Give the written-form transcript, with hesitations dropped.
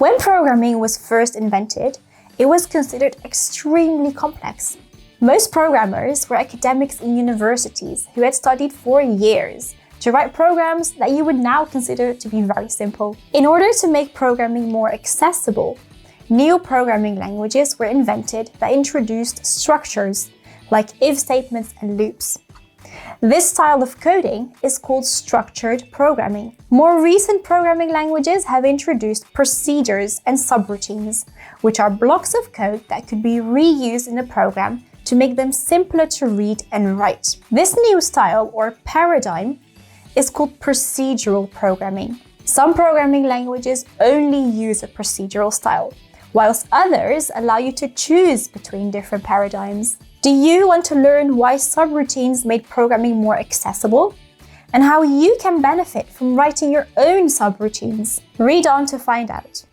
When programming was first invented, it was considered extremely complex. Most programmers were academics in universities who had studied for years to write programs that you would now consider to be very simple. In order to make programming more accessible, new programming languages were invented that introduced structures like if statements and loops. This style of coding is called structured programming. More recent programming languages have introduced procedures and subroutines, which are blocks of code that could be reused in a program to make them simpler to read and write. This new style or paradigm is called procedural programming. Some programming languages only use a procedural style, whilst others allow you to choose between different paradigms. Do you want to learn why subroutines made programming more accessible? And how you can benefit from writing your own subroutines? Read on to find out.